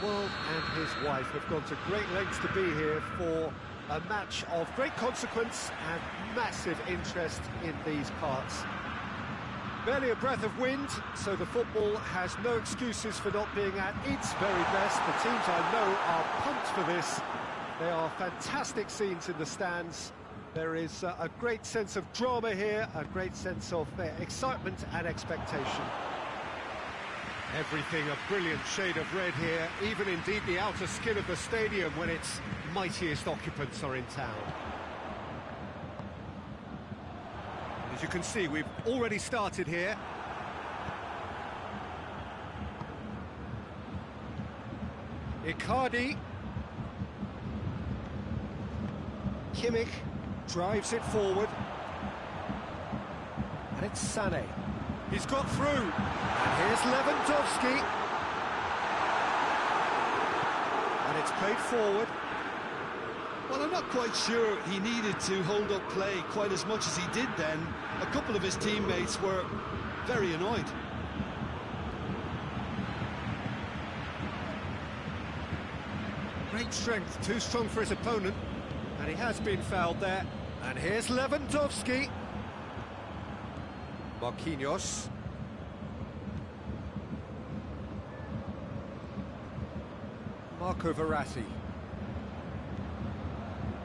Well, and his wife have gone to great lengths to be here for a match of great consequence and massive interest in these parts. Barely a breath of wind, so the football has no excuses for not being at its very best. The teams I know are pumped for this. There are fantastic scenes in the stands. There is a great sense of drama here, a great sense of excitement and expectation. Everything a brilliant shade of red here, even indeed the outer skin of the stadium when its mightiest occupants are in town. As you can see, we've already started here. Icardi. Kimmich drives it forward. And it's Sané. He's got through. And here's Lewandowski. And it's played forward. Well, I'm not quite sure he needed to hold up play quite as much as he did then. A couple of his teammates were very annoyed. Great strength, too strong for his opponent. And he has been fouled there. And here's Lewandowski. Marquinhos. Marco Verratti.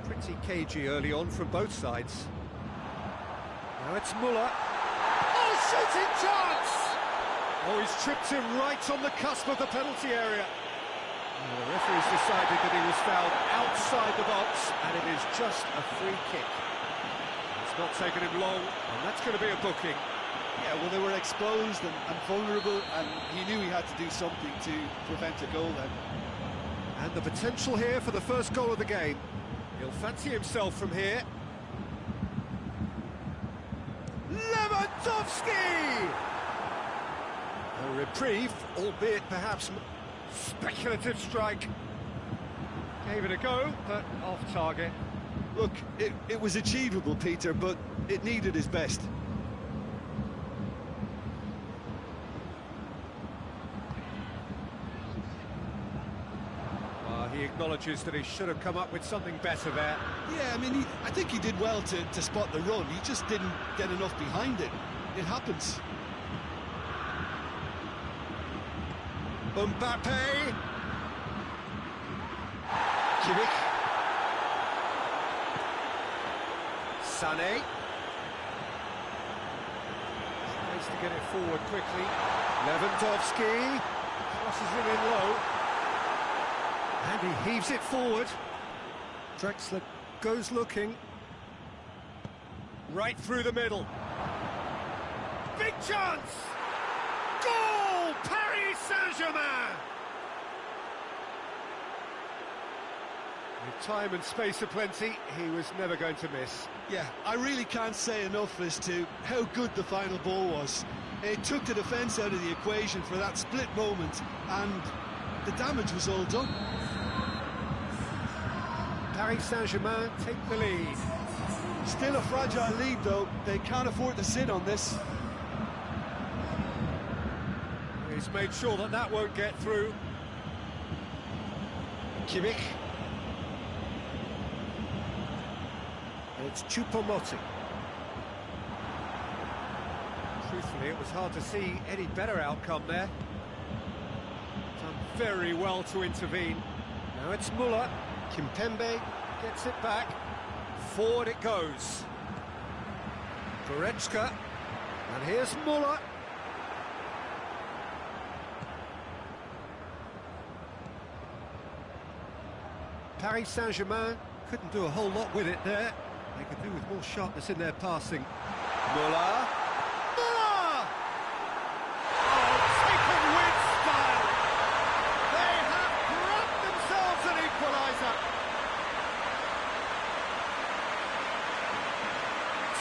Pretty cagey early on from both sides. Now it's Muller. Oh, shooting chance! Oh, he's tripped him right on the cusp of the penalty area. Well, the referee's decided that he was fouled outside the box, and it is just a free kick. It's not taken him long, and that's going to be a booking. Yeah, well, they were exposed and vulnerable, and he knew he had to do something to prevent a goal then. And the potential here for the first goal of the game. He'll fancy himself from here. Lewandowski! A reprieve, albeit perhaps speculative strike. Gave it a go, but off target. Look, it was achievable, Peter, but it needed his best. He acknowledges that he should have come up with something better there. Yeah, I mean, I think he did well to spot the run. He just didn't get enough behind it. It happens. Mbappe. Kimmich. Sané. Tries to get it forward quickly. Lewandowski. Crosses it in low. And he heaves it forward. Drexler goes looking. Right through the middle. Big chance! Goal! Paris Saint-Germain! With time and space aplenty, he was never going to miss. Yeah, I really can't say enough as to how good the final ball was. It took the defence out of the equation for that split moment, and the damage was all done. Paris Saint-Germain take the lead. Still a fragile lead, though. They can't afford to sit on this. He's made sure that that won't get through. Kimmich. And it's Choupo-Moting. Truthfully, it was hard to see any better outcome there. Done very well to intervene. Now it's Muller. Kimpembe gets it back. Forward it goes. Goretzka. And here's Muller. Paris Saint-Germain couldn't do a whole lot with it there. They could do with more sharpness in their passing. Muller. Muller! Oh, taken with style. They have grabbed themselves an equaliser.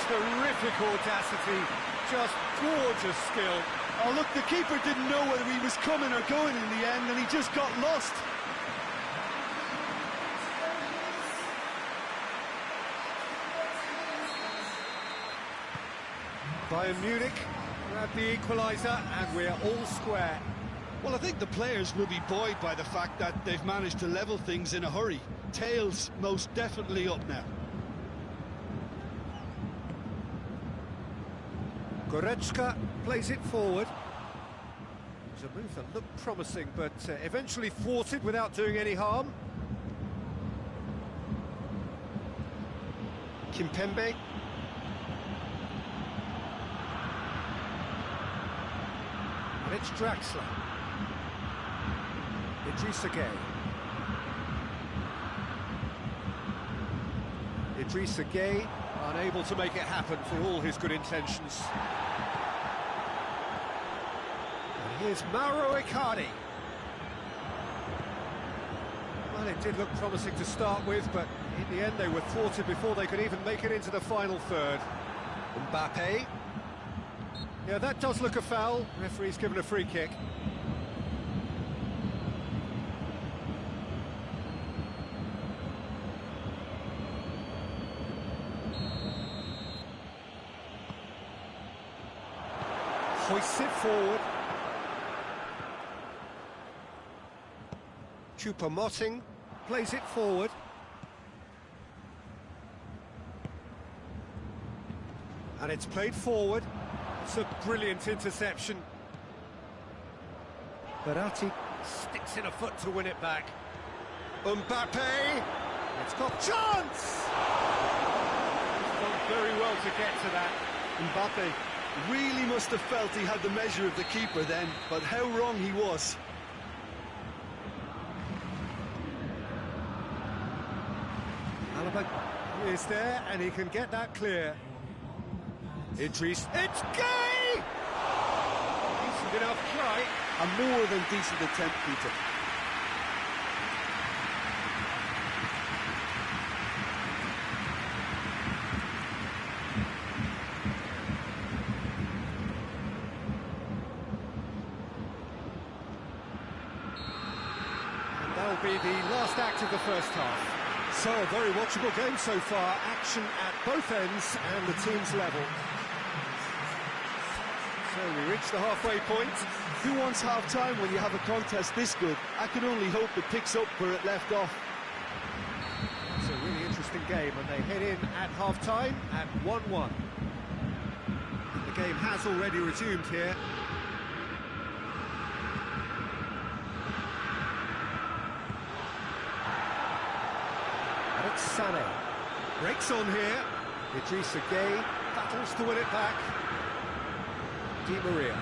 Terrific audacity, just gorgeous skill. Oh, look, the keeper didn't know whether he was coming or going in the end, and he just got lost. Bayern Munich grab the equaliser, and we're all square. Well, I think the players will be buoyed by the fact that they've managed to level things in a hurry. Tails most definitely up now. Goretzka plays it forward. It was a move that looked promising, but eventually thwarted without doing any harm. Kimpembe. And it's Draxler. Idrissa Gueye. Idrissa Gueye, unable to make it happen for all his good intentions. And here's Mauro Icardi. Well, it did look promising to start with, but in the end they were thwarted before they could even make it into the final third. Mbappe. Yeah, that does look a foul. Referee's given a free kick. Hoists it forward. Choupo-Moting plays it forward. And it's played forward. It's a brilliant interception. Verratti sticks in a foot to win it back. Mbappe! It's got chance! He's done very well to get to that. Mbappe really must have felt he had the measure of the keeper then, but how wrong he was. Alaba is there, and he can get that clear. Idris, it's Gueye! Decent enough try. A more than decent attempt, Peter. And that'll be the last act of the first half. So, a very watchable game so far. Action at both ends and the team's level. So we reach the halfway point. Who wants half-time when you have a contest this good? I can only hope it picks up where it left off. It's a really interesting game, and they head in at half-time at 1-1. The game has already resumed here. And it's Sané. Breaks on here. Idrissa Gueye battles to win it back. Di Maria.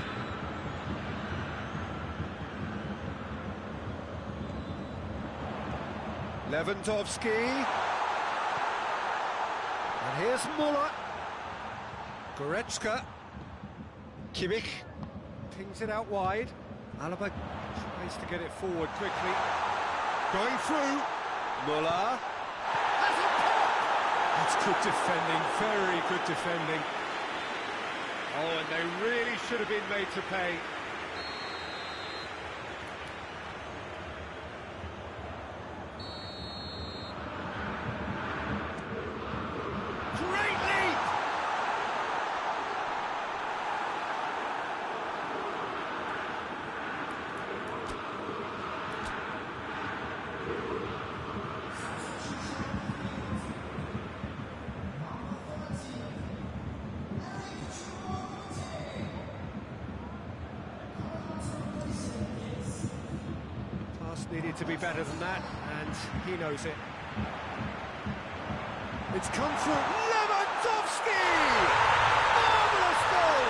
Lewandowski. And here's Muller. Goretzka. Kimmich pings it out wide. Alaba tries to get it forward quickly. Going through. Muller. Has a pop! That's good defending, very good defending. Oh, and they really should have been made to pay. Great lead! Needed to be better than that, and he knows it. It's come through. Lewandowski! Marvellous goal!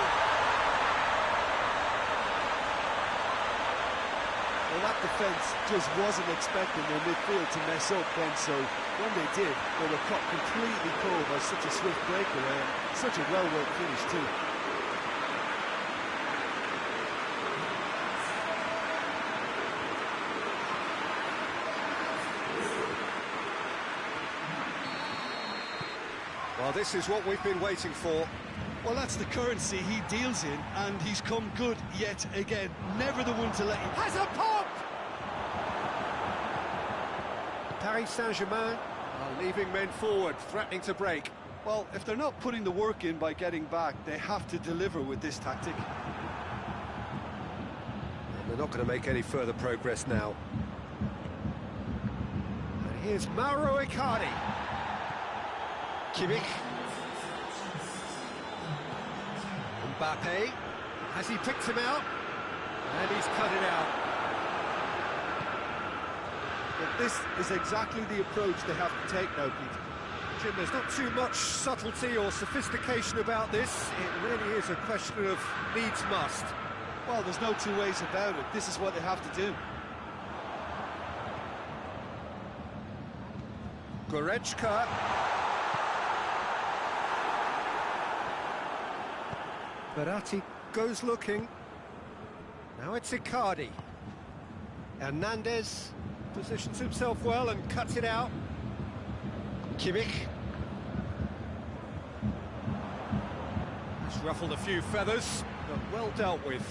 Well, that defence just wasn't expecting their midfield to mess up then, so when they did, they were caught completely cold by such a swift breakaway, and such a well-worked finish too. Well, this is what we've been waiting for. Well, that's the currency he deals in, and he's come good yet again. Never the one to let you... Has a pop! Paris Saint-Germain are leaving men forward, threatening to break. Well, if they're not putting the work in by getting back, they have to deliver with this tactic. And They're not going to make any further progress now. And here's Mauro Icardi. Kimmich. Mbappe. Has he picked him out? And he's cut it out. But this is exactly the approach they have to take now, Peter. Jim, there's not too much subtlety or sophistication about this. It really is a question of needs must. Well, there's no two ways about it. This is what they have to do. Goretzka. Verratti goes looking. Now it's Icardi. Hernandez positions himself well and cuts it out. Kimmich. Has ruffled a few feathers, but well dealt with.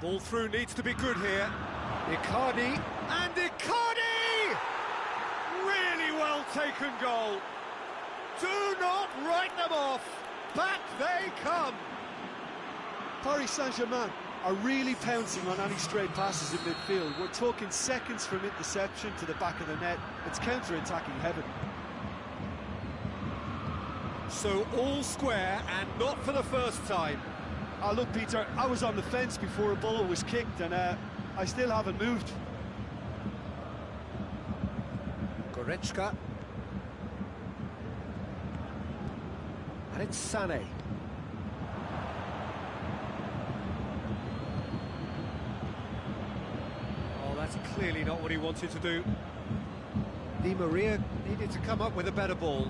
Ball through needs to be good here. Icardi, and Icardi! Really well taken goal. Do not write them off. Back they come. Paris Saint-Germain are really pouncing on any stray passes in midfield. We're talking seconds from interception to the back of the net. It's counter-attacking heaven. So all square, and not for the first time. Look, Peter, I was on the fence before a ball was kicked, and I still haven't moved. Goretzka. And it's Sané. Oh, that's clearly not what he wanted to do. Di Maria needed to come up with a better ball.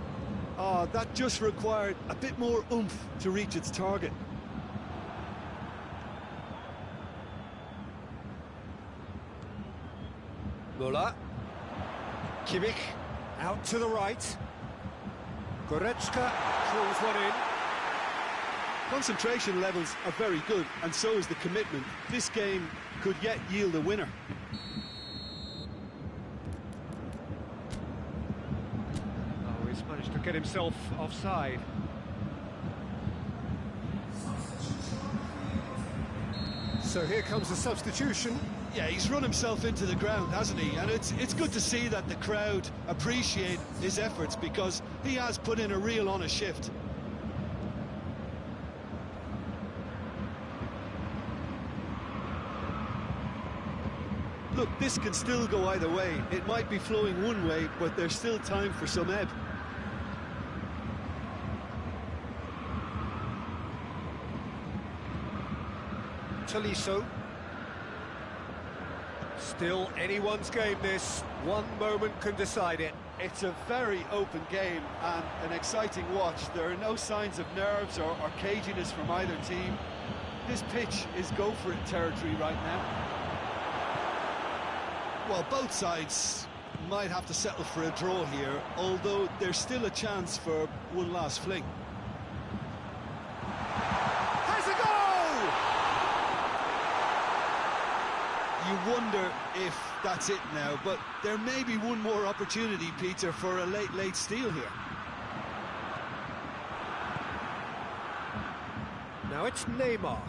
That just required a bit more oomph to reach its target. Müller. Kimmich out to the right. Goretzka drills one in. Concentration levels are very good, and so is the commitment. This game could yet yield a winner. Oh, he's managed to get himself offside. So here comes the substitution. Yeah, he's run himself into the ground, hasn't he? And it's good to see that the crowd appreciate his efforts, because he has put in a real honest shift. Look, this can still go either way. It might be flowing one way, but there's still time for some ebb. Tolisso. Still anyone's game, this. One moment can decide it. It's a very open game and an exciting watch. There are no signs of nerves or caginess from either team. This pitch is go-for-it territory right now. Well, both sides might have to settle for a draw here, although there's still a chance for one last fling. Has a goal! You wonder if that's it now, but there may be one more opportunity, Peter, for a late steal here. Now it's Neymar.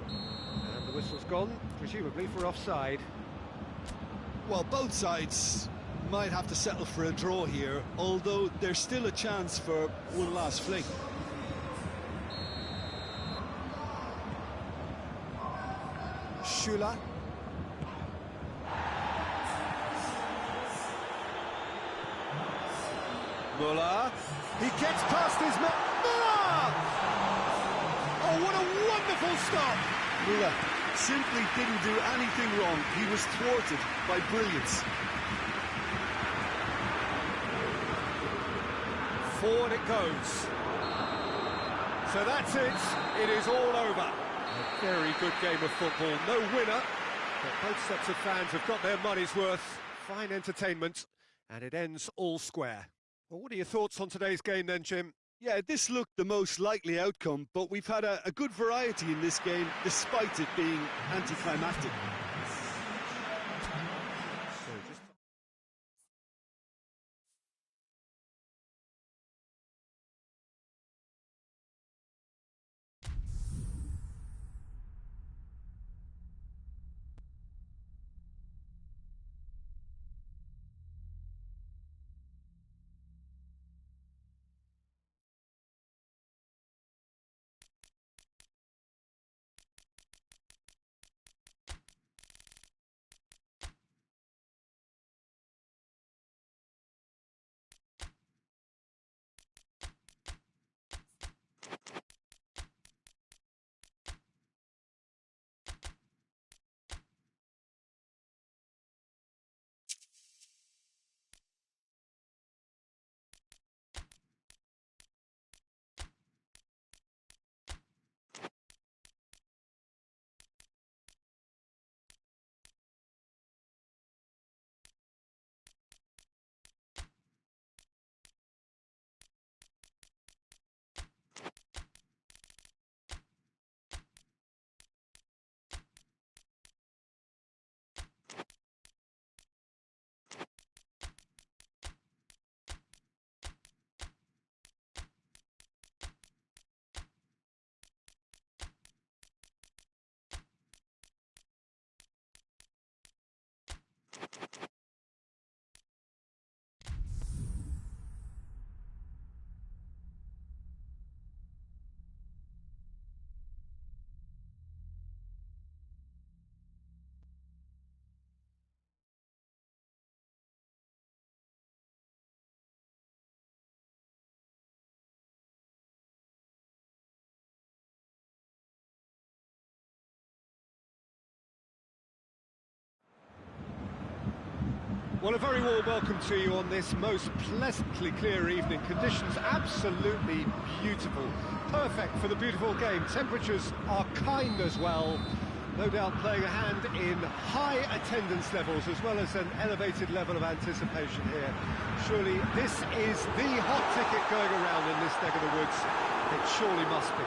And the whistle's gone, presumably for offside. Well, both sides might have to settle for a draw here, although there's still a chance for one last fling. Schüller. Müller. He gets past his man. Müller! Oh, what a wonderful stop! Müller simply didn't do anything wrong. He was thwarted by brilliance. Forward it goes. So that's it. It is all over. A very good game of football. No winner, but both sets of fans have got their money's worth. Fine entertainment, and it ends all square. Well, what are your thoughts on today's game then, Jim? Yeah, this looked the most likely outcome, but we've had a good variety in this game, despite it being anticlimactic. Well, a very warm welcome to you on this most pleasantly clear evening. Conditions absolutely beautiful. Perfect for the beautiful game. Temperatures are kind as well. No doubt playing a hand in high attendance levels as well as an elevated level of anticipation here. Surely this is the hot ticket going around in this neck of the woods. It surely must be.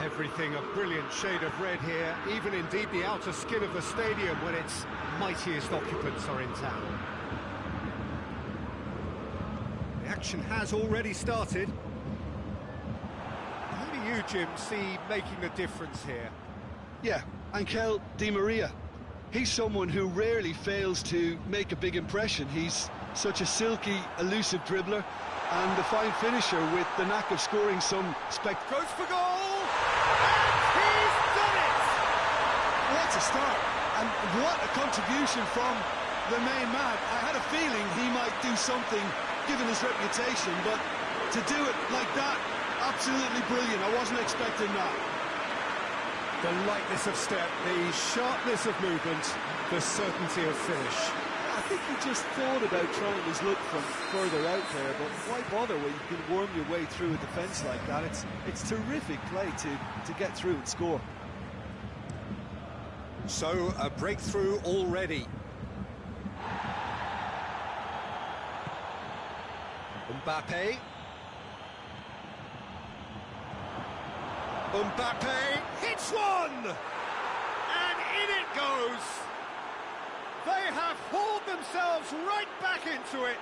Everything a brilliant shade of red here, even indeed the outer skin of the stadium when its mightiest occupants are in town. The action has already started. Who do you, Jim, see making the difference here? Yeah, Angel Di Maria. He's someone who rarely fails to make a big impression. He's such a silky, elusive dribbler and a fine finisher with the knack of scoring some Goes for goal! And he's done it! What a start, and what a contribution from the main man. I had a feeling he might do something, given his reputation, but to do it like that, absolutely brilliant. I wasn't expecting that. The lightness of step, the sharpness of movement, the certainty of finish. I think he just thought about trying his luck from further out there, but why bother when you can worm your way through a defence like that? It's terrific play to get through and score. So, a breakthrough already. Mbappe. Mbappe hits one! And in it goes! They have hauled themselves right back into it.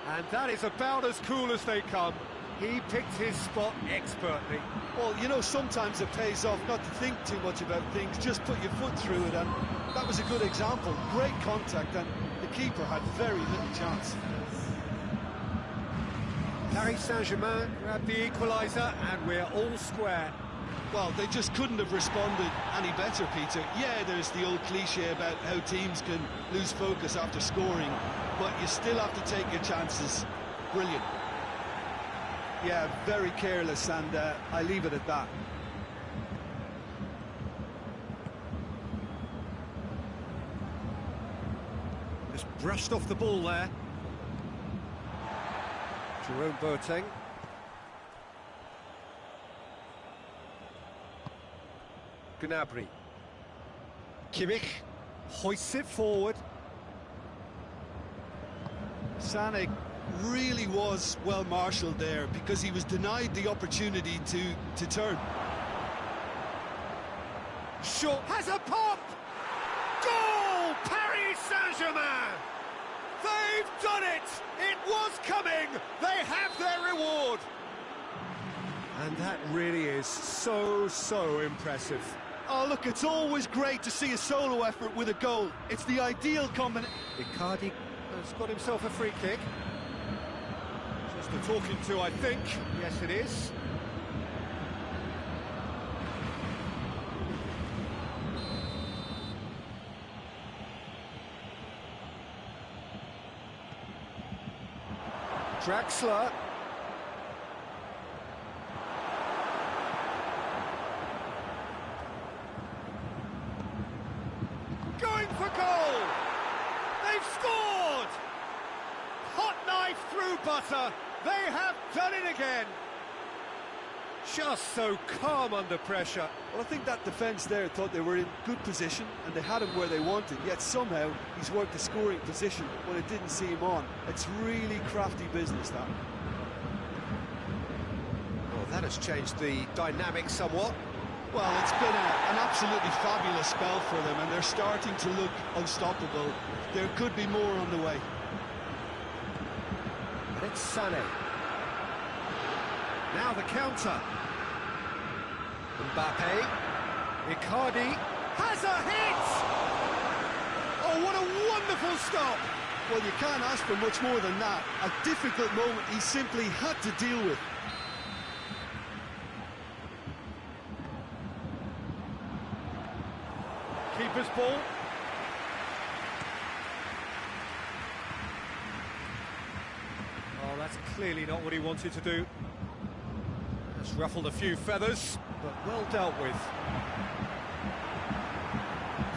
And that is about as cool as they come. He picked his spot expertly. Well, you know, sometimes it pays off not to think too much about things, just put your foot through it, and that was a good example. Great contact, and the keeper had very little chance. Paris Saint-Germain grabbed the equaliser, and we're all square. Well, they just couldn't have responded any better, Peter. Yeah, there's the old cliche about how teams can lose focus after scoring, but you still have to take your chances. Brilliant. Yeah, very careless, and I leave it at that. Just brushed off the ball there. Jerome Boateng. Gnabry. Kimmich hoists it forward. Sané really was well marshalled there because he was denied the opportunity to turn. Shot has a pop! Goal! Paris Saint-Germain! They've done it! It was coming! They have their reward! And that really is so impressive. Oh, look, it's always great to see a solo effort with a goal. It's the ideal combination. Icardi has got himself a free kick. Just a talking to, I think. Yes, it is. Draxler. Going for goal! They've scored! Hot knife through butter. They have done it again. Just so calm under pressure. Well, I think that defence there thought they were in good position and they had him where they wanted, yet somehow he's worked the scoring position when it didn't see him on. It's really crafty business, that. Well, that has changed the dynamic somewhat. Well, it's been an absolutely fabulous spell for them, and they're starting to look unstoppable. There could be more on the way. And it's Sané. Now the counter. Mbappe. Icardi has a hit! Oh, what a wonderful stop! Well, you can't ask for much more than that. A difficult moment he simply had to deal with. Keeper's ball. Oh, that's clearly not what he wanted to do. Has ruffled a few feathers, but well dealt with.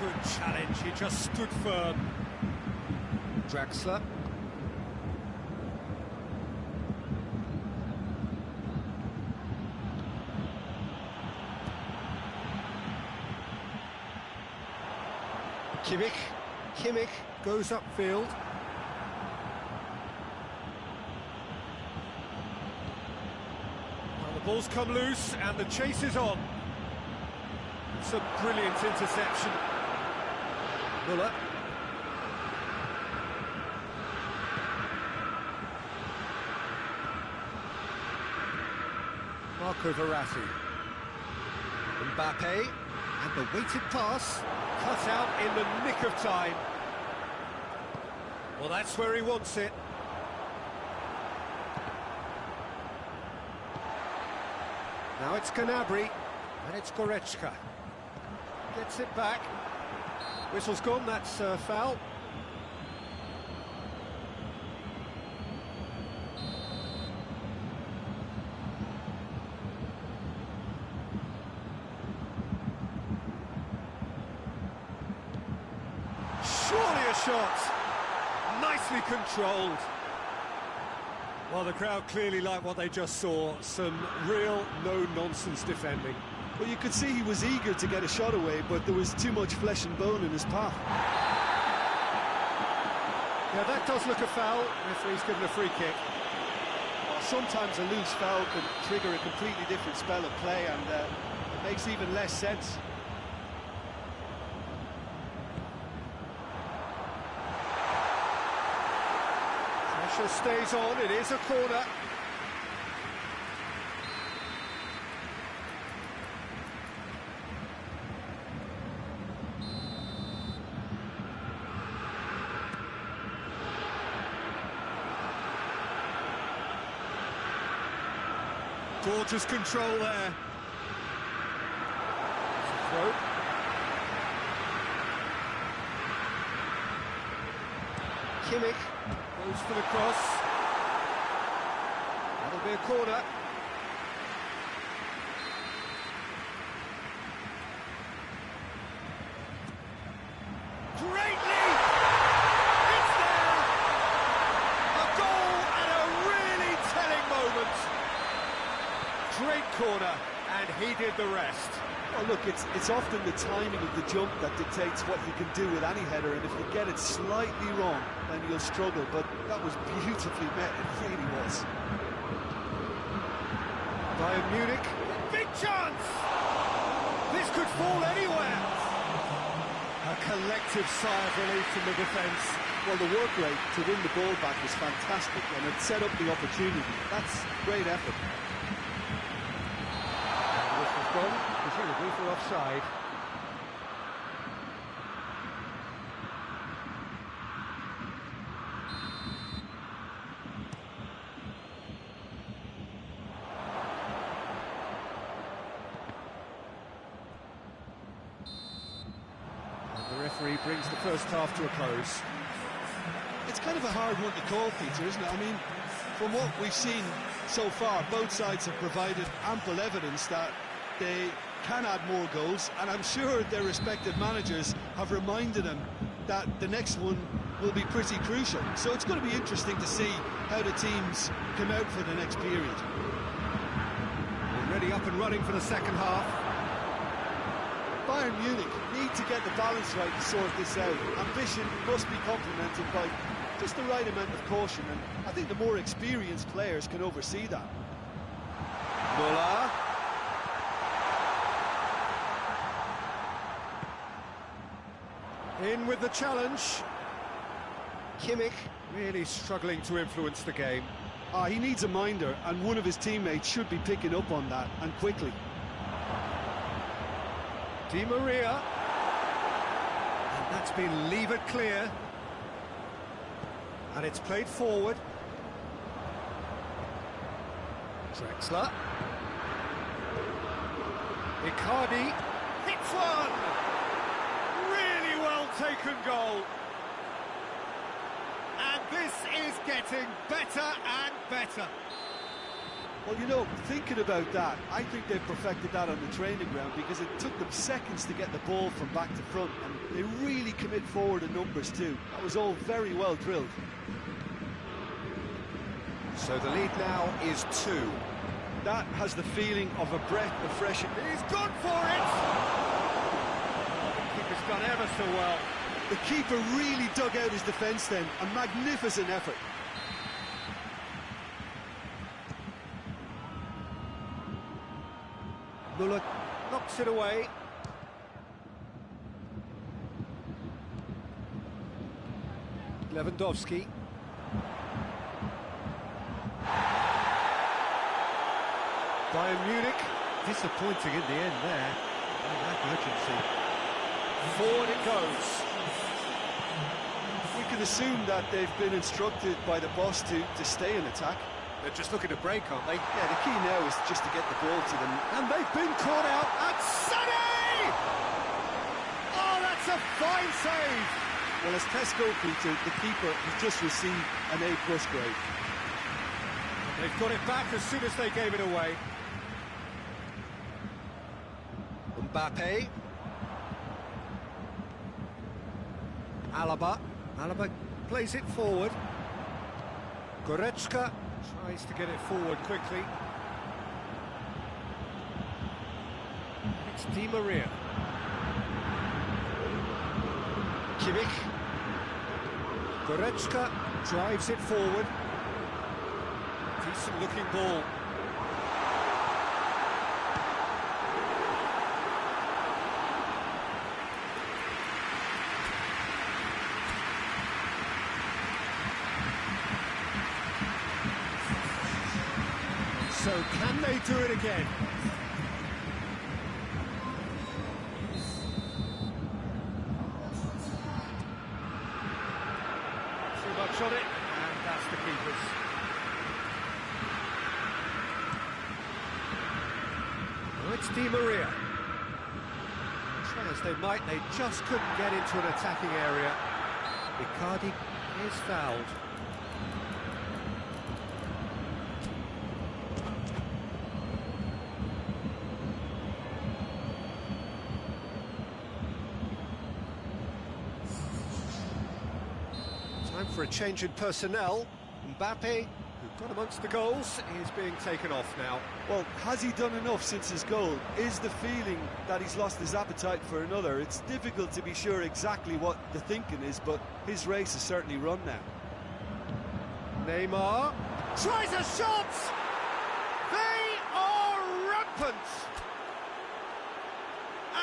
Good challenge, he just stood firm. Draxler. Kimmich goes upfield. Well, the ball's come loose and the chase is on. It's a brilliant interception. Muller. Marco Verratti. Mbappe, and the weighted pass cut out in the nick of time. Well, that's where he wants it. Now it's Gnabry, and it's Goretzka. Gets it back. Whistle's gone, that's a foul. Surely a shot. Nicely controlled. Well, the crowd clearly liked what they just saw. Some real no-nonsense defending. Well, you could see he was eager to get a shot away, but there was too much flesh and bone in his path. Yeah, that does look a foul. Referee's given a free kick. Well, sometimes a loose foul can trigger a completely different spell of play, and it makes even less sense. Pressure stays on, it is a corner. Gorgeous control there. Throw. Kimmich goes for the cross. That'll be a corner. Great lead! It's there! A goal at a really telling moment. Great corner, and he did the rest. Oh, look, it's often the timing of the jump that dictates what you can do with any header, and if you get it slightly wrong, then you'll struggle, but that was beautifully met, it really was. Bayern Munich, big chance! This could fall anywhere! A collective sigh of relief from the defence. Well, the work rate to win the ball back was fantastic, and it set up the opportunity. That's great effort. This was gone, presumably for offside. And the referee brings the first half to a close. It's kind of a hard one to call, Peter, isn't it? I mean, from what we've seen so far, both sides have provided ample evidence that they can add more goals, and I'm sure their respective managers have reminded them that the next one will be pretty crucial. So it's going to be interesting to see how the teams come out for the next period. Already up and running for the second half. Bayern Munich need to get the balance right to sort this out. Ambition must be complemented by just the right amount of caution, and I think the more experienced players can oversee that. Muller. In with the challenge. Kimmich really struggling to influence the game. He needs a minder, and one of his teammates should be picking up on that, and quickly. Di Maria. And that's been levered clear. And it's played forward. Draxler. Icardi hits one! Really well taken goal. And this is getting better and better. Well, you know, thinking about that, I think they've perfected that on the training ground because it took them seconds to get the ball from back to front, and they really commit forward in numbers too. That was all very well drilled. So the lead now is 2. That has the feeling of a breath of fresh air. He's gone for it! Oh, the keeper's done ever so well. The keeper really dug out his defence then. A magnificent effort. Muller knocks it away. Lewandowski. Bayern Munich, disappointing in the end there. Lack of urgency. Forward it goes. We can assume that they've been instructed by the boss to stay in attack. They're just looking to break, aren't they? Yeah, the key now is just to get the ball to them. And they've been caught out, and Sonny! Oh, that's a fine save! Well, as test goalkeeper, the keeper has just received an A+ grade. They've got it back as soon as they gave it away. Mbappe. Alaba plays it forward. Goretzka tries to get it forward quickly. It's Di Maria. Kimmich. Goretzka drives it forward. Decent looking ball. So can they do it again? Too much on it, and that's the keeper's. Oh, it's Di Maria. Try as they might, they just couldn't get into an attacking area. Icardi is fouled. Time for a change in personnel. Mbappe, who got amongst the goals, is being taken off now. Well, has he done enough since his goal? Is the feeling that he's lost his appetite for another? It's difficult to be sure exactly what the thinking is, but his race is certainly run now. Neymar tries a shot! They are rampant!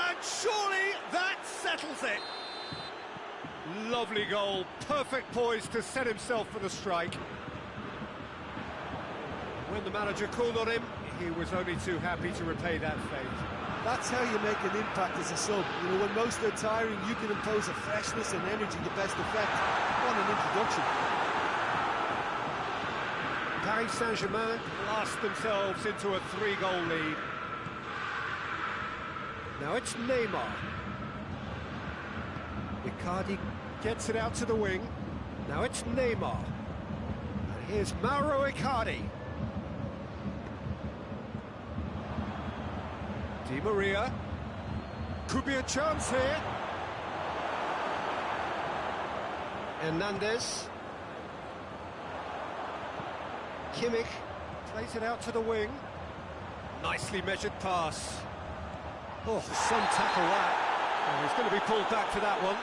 And surely that settles it. Lovely goal, perfect poise to set himself for the strike. When the manager called on him, he was only too happy to repay that fate. That's how you make an impact as a sub. You know, when most are tiring, you can impose a freshness and energy to best effect. What an introduction. Paris Saint-Germain blast themselves into a 3-goal lead. Now it's Neymar. Icardi gets it out to the wing. Now it's Neymar. And here's Mauro Icardi. Di Maria. Could be a chance here. Hernandez. Kimmich plays it out to the wing. Nicely measured pass. Oh, some tackle that. And he's going to be pulled back for that one.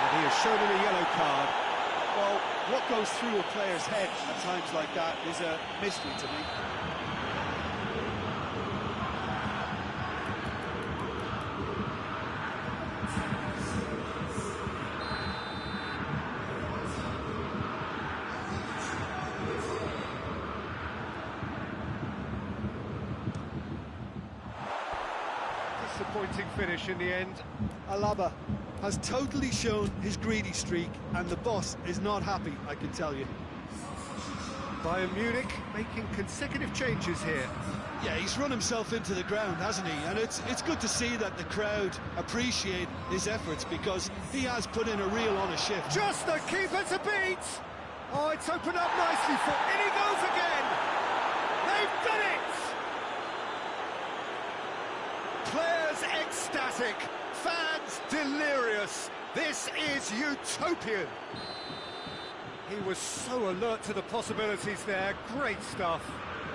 And he has shown him a yellow card. Well, what goes through a player's head at times like that is a mystery to me. Disappointing finish in the end. Alaba has totally shown his greedy streak, and the boss is not happy, I can tell you. Bayern Munich making consecutive changes here. Yeah, he's run himself into the ground, hasn't he? And it's good to see that the crowd appreciate his efforts, because he has put in a real honest shift. Just the keeper to beat! Oh, it's opened up nicely for... In he goes again! They've done it! Players ecstatic, fans delirious. This is utopian. He was so alert to the possibilities there. Great stuff.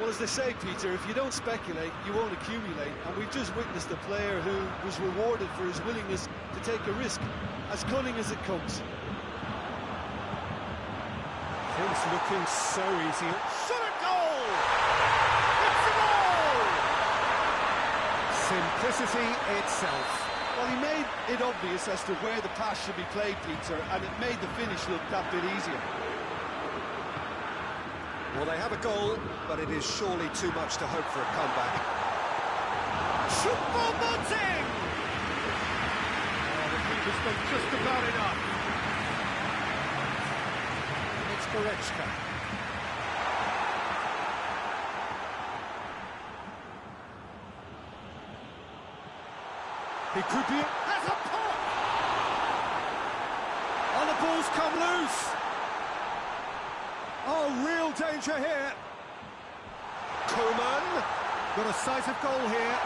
Well, as they say, Peter, if you don't speculate, you won't accumulate. And we've just witnessed a player who was rewarded for his willingness to take a risk, as cunning as it comes. Things looking so easy. Shot a goal! It's a goal! Simplicity itself. Well, he made it obvious as to where the pass should be played, Peter, and it made the finish look that bit easier. Well, they have a goal, but it is surely too much to hope for a comeback. Choupo-Moting! Oh, the keeper's done just about enough. It's Goretzka. He could be... Has a pop! Oh, the ball's come loose! Oh, real danger here. Koeman. Got a sight of goal here.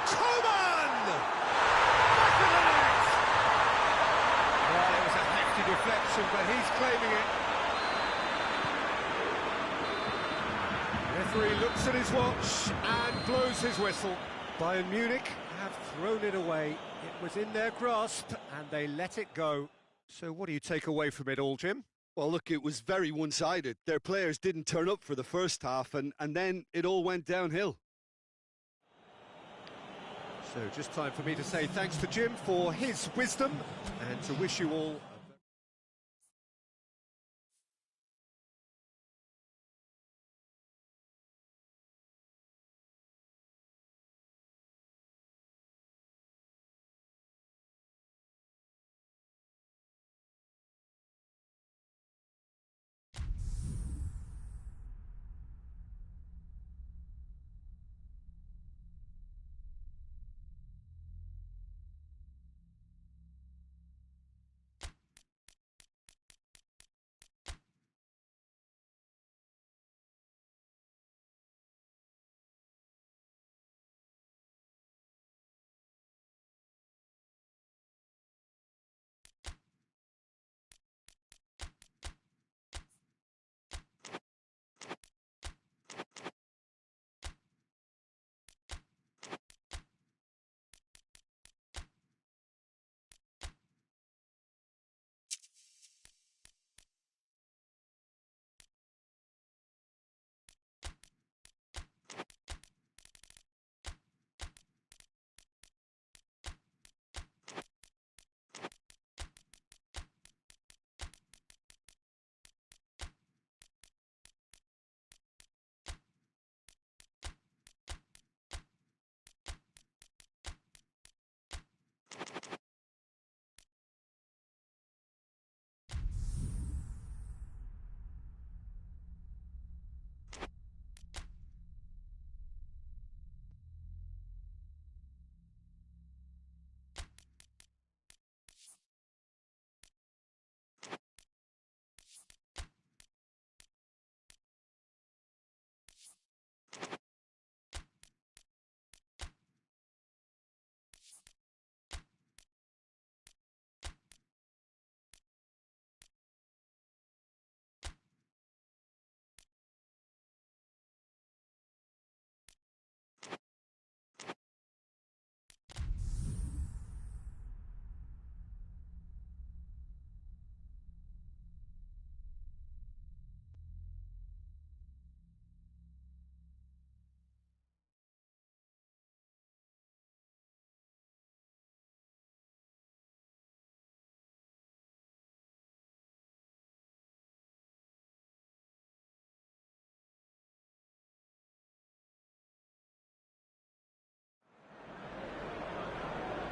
Koeman! Back of the net! Well, it was a hefty deflection, but he's claiming it. Referee looks at his watch and blows his whistle. Bayern Munich have thrown it away. It was in their grasp and they let it go. So what do you take away from it all, Jim? Well, look, it was very one-sided. Their players didn't turn up for the first half, and then it all went downhill. So just time for me to say thanks to Jim for his wisdom and to wish you all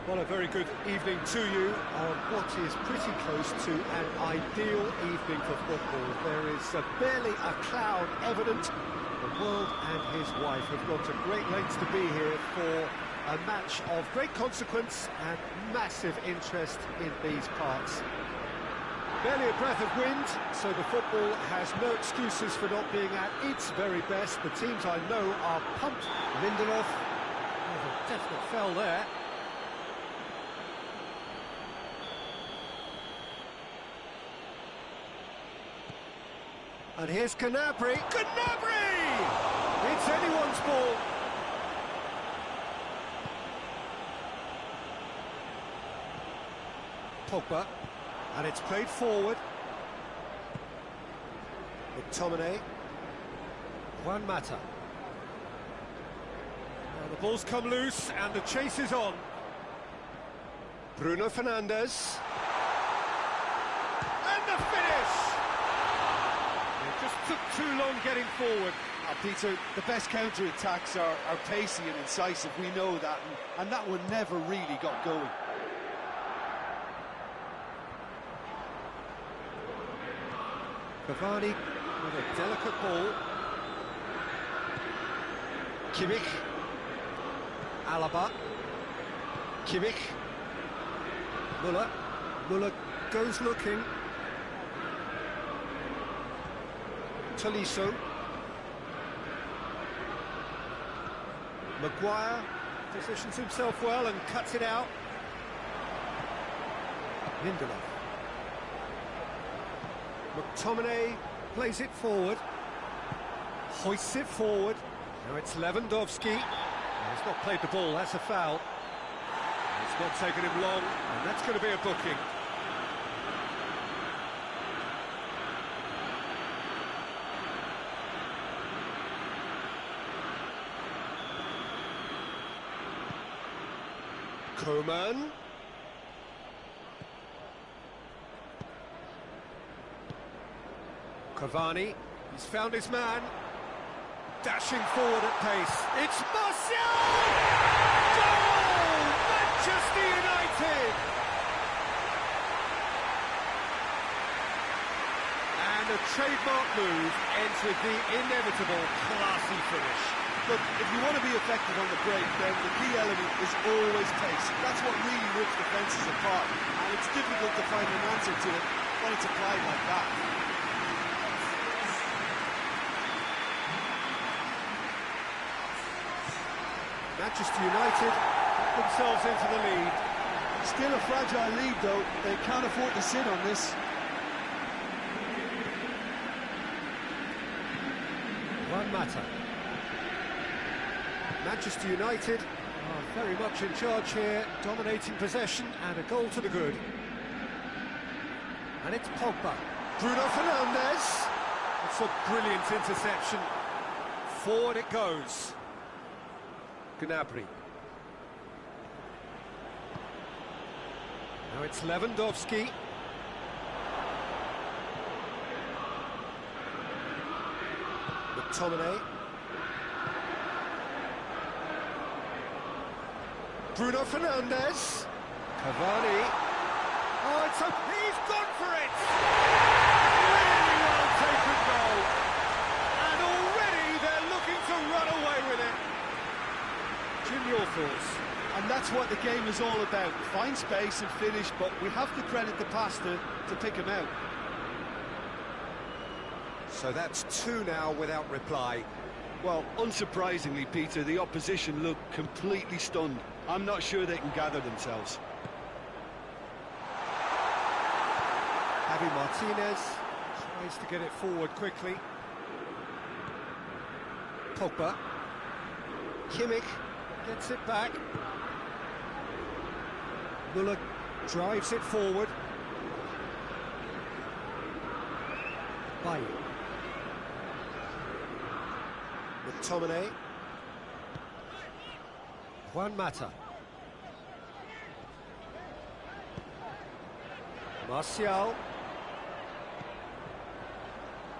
Well, a very good evening to you on what is pretty close to an ideal evening for football. There is barely a cloud evident. The world and his wife have gone to great lengths to be here for a match of great consequence and massive interest in these parts. Barely a breath of wind, so the football has no excuses for not being at its very best. The teams I know are pumped. Lindelof, a definite foul there. And here's Gnabry. Gnabry! It's anyone's ball. Pogba. And it's played forward. McTominay. Juan Mata. Well, the ball's come loose and the chase is on. Bruno Fernandes. And the finish! It just took too long getting forward. Peter, the best counter-attacks are pacey and incisive, we know that, and that one never really got going. Cavani with a delicate ball. Kimmich. Alaba. Kimmich. Muller. Muller goes looking. Tolisso. Maguire positions himself well and cuts it out. Lindelof. McTominay plays it forward. Hoists it forward. Now it's Lewandowski. He's not played the ball, that's a foul. It's not taken him long, and that's going to be a booking. Coman. Cavani, he's found his man. Dashing forward at pace. It's Martial! Goal! Manchester United! And a trademark move ends with the inevitable classy finish. Look, if you want to be effective on the break, then the key element is always pace. That's what really rips defences apart, and it's difficult to find an answer to it when it's applied like that. Manchester United put themselves into the lead. Still a fragile lead, though. They can't afford to sit on this. Juan Mata. Manchester United are very much in charge here, dominating possession and a goal to the good. And it's Pogba. Bruno Fernandes. It's a brilliant interception. Forward it goes. Gnabry. Now it's Lewandowski. McTominay. Bruno Fernandes. Cavani. Oh, it's open. He's gone for it! Really well taken goal. And already they're looking to run away with it. Jim, your thoughts? And that's what the game is all about. Find space and finish, but we have to credit the passer to pick him out. So that's two now without reply. Well, unsurprisingly, Peter, the opposition look completely stunned. I'm not sure they can gather themselves. Javi Martinez tries to get it forward quickly. Pogba. Kimmich gets it back. Muller drives it forward. Bailly. McTominay. Juan Mata. Martial.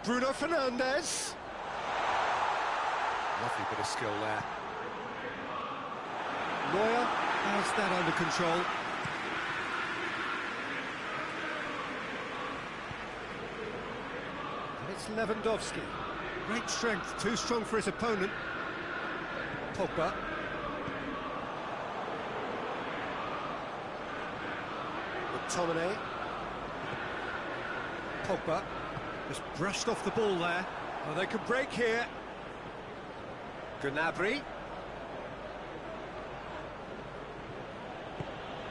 Bruno Fernandes. Lovely bit of skill there. Neuer has that under control. And it's Lewandowski. Great strength, too strong for his opponent. Pogba. McTominay. Pogba just brushed off the ball there. Well, they can break here. Gnabry.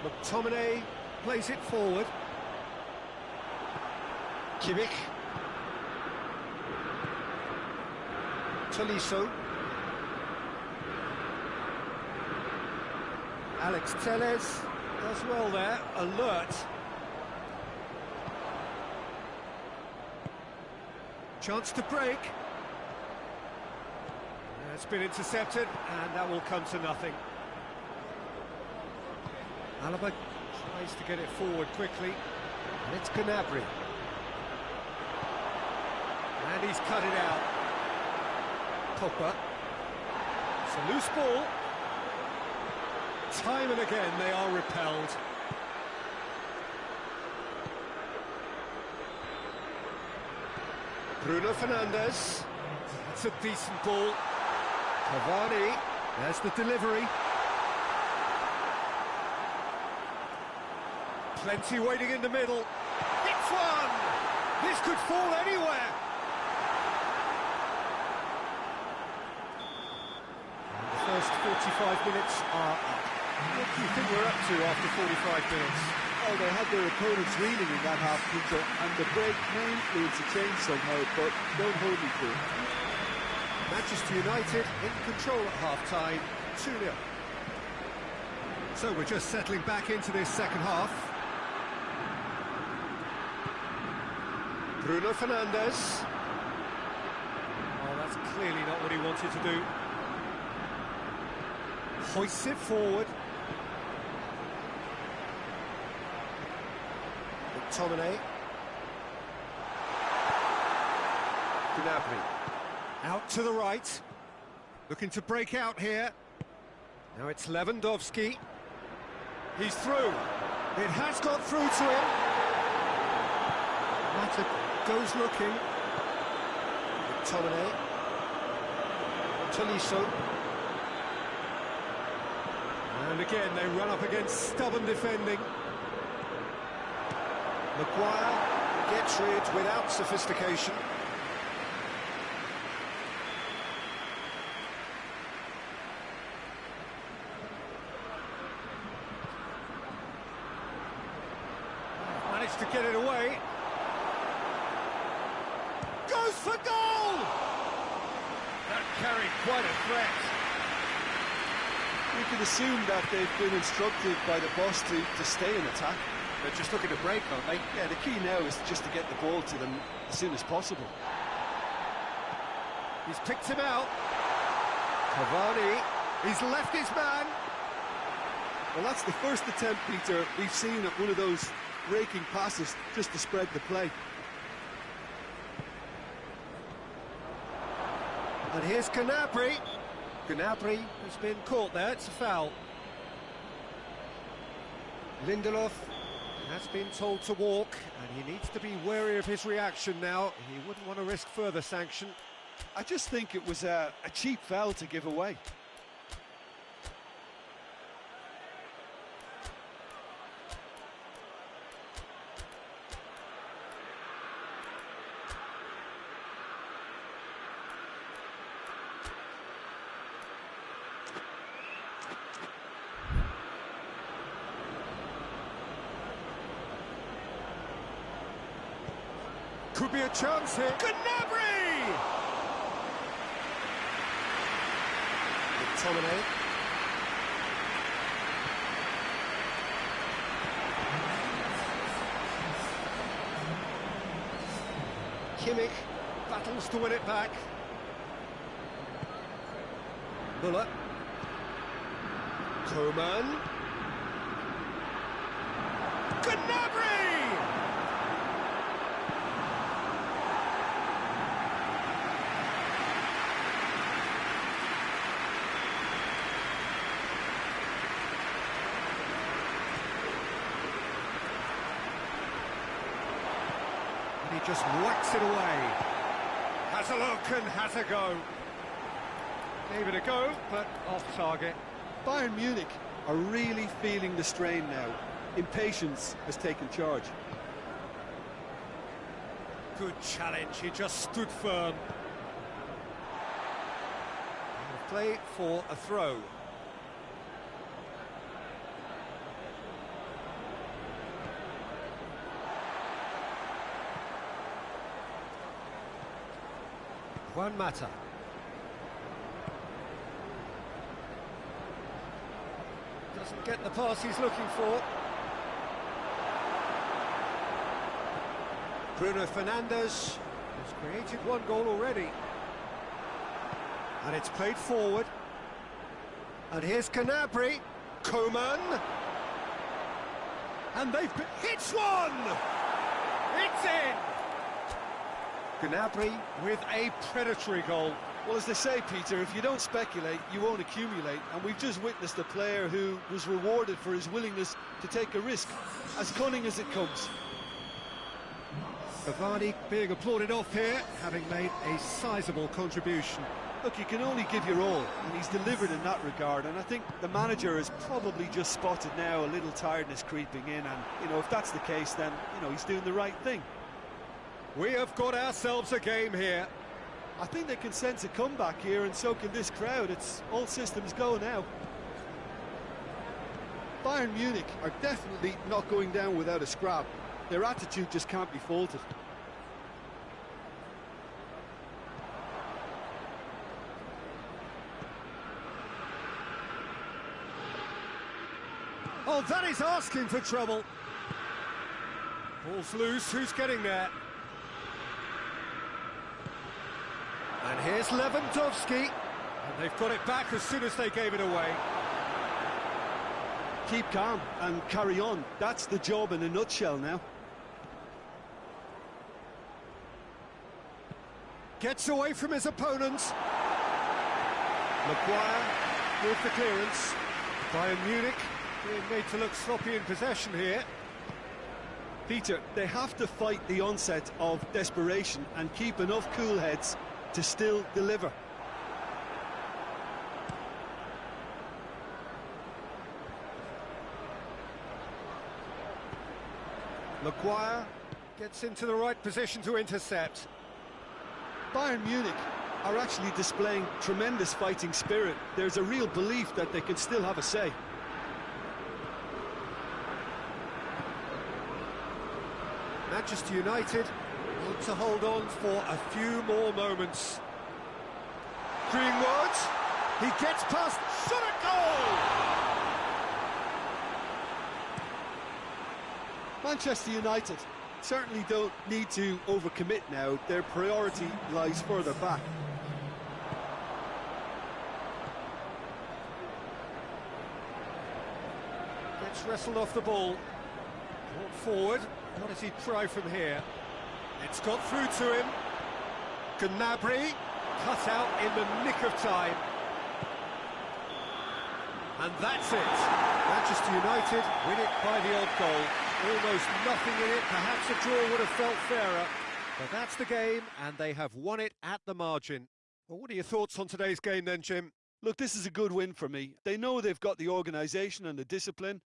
McTominay plays it forward. Kimmich. Tolisso. Alex Telles does well there, alert. Chance to break. It's been intercepted, and that will come to nothing. Alaba tries to get it forward quickly, and it's Gnabry. And he's cut it out. Pogba. It's a loose ball. Time and again they are repelled. Bruno Fernandes. That's a decent ball. Cavani. There's the delivery. Plenty waiting in the middle. It's one! This could fall anywhere. And the first 45 minutes are up. What do you think we're up to after 45 minutes? Oh, they had their opponents reeling in that half, Peter, and the break may influence a change somehow, but don't hold me to it. Manchester United in control at half-time, 2-0. So we're just settling back into this second half. Bruno Fernandes. Oh, that's clearly not what he wanted to do. Hoists it forward. McTominay. Gnabry. Out to the right. Looking to break out here. Now it's Lewandowski. He's through. It has got through to him. Mata goes looking. McTominay. Tolisso. And again they run up against stubborn defending. Maguire gets rid without sophistication. Managed to get it away. Goes for goal! That carried quite a threat. You can assume that they've been instructed by the boss to stay in attack. They're just looking to break, aren't they? Yeah, the key now is just to get the ball to them as soon as possible. He's picked him out. Cavani. He's left his man. Well, that's the first attempt, Peter, we've seen at one of those raking passes just to spread the play. And here's Gnabry. Gnabry has been caught there, it's a foul. Lindelof has been told to walk, and he needs to be wary of his reaction now. He wouldn't want to risk further sanction. I just think it was a cheap foul to give away. Could be a chance here. Gnabry! McTominay. Kimmich battles to win it back. Muller. Coman. Gnabry! He just whacks it away. Has a look and has a go. Gave it a go, but off target. Bayern Munich are really feeling the strain now. Impatience has taken charge. Good challenge, he just stood firm. Play for a throw. Juan Mata. Doesn't get the pass he's looking for. Bruno Fernandes has created one goal already. And it's played forward. And here's Canabry. Coman. And they've hits one! It's in! Gnabry with a predatory goal. Well, as they say, Peter, if you don't speculate, you won't accumulate. And we've just witnessed a player who was rewarded for his willingness to take a risk, as cunning as it comes. Cavani being applauded off here, having made a sizable contribution. Look, you can only give your all, and he's delivered in that regard. And I think the manager has probably just spotted now a little tiredness creeping in. And, you know, if that's the case, then, you know, he's doing the right thing. We have got ourselves a game here. I think they can sense a comeback here, and so can this crowd. It's all systems go now. Bayern Munich are definitely not going down without a scrap. Their attitude just can't be faulted. Oh, that is asking for trouble. Ball's loose, who's getting there? And here's Lewandowski. And they've got it back as soon as they gave it away. Keep calm and carry on. That's the job in a nutshell now. Gets away from his opponents. Maguire with the clearance. Bayern Munich being made to look sloppy in possession here. Peter, they have to fight the onset of desperation and keep enough cool heads to still deliver. Maguire gets into the right position to intercept. Bayern Munich are actually displaying tremendous fighting spirit. There's a real belief that they can still have a say. Manchester United want to hold on for a few more moments. Greenwood, he gets past, shot at goal! Manchester United certainly don't need to overcommit now. Their priority lies further back. Gets wrestled off the ball. Brought forward. What does he try from here? It's got through to him. Gnabry cut out in the nick of time. And that's it. Manchester United win it by the odd goal. Almost nothing in it. Perhaps a draw would have felt fairer. But that's the game, and they have won it at the margin. Well, what are your thoughts on today's game then, Jim? Look, this is a good win for me. They know they've got the organisation and the discipline.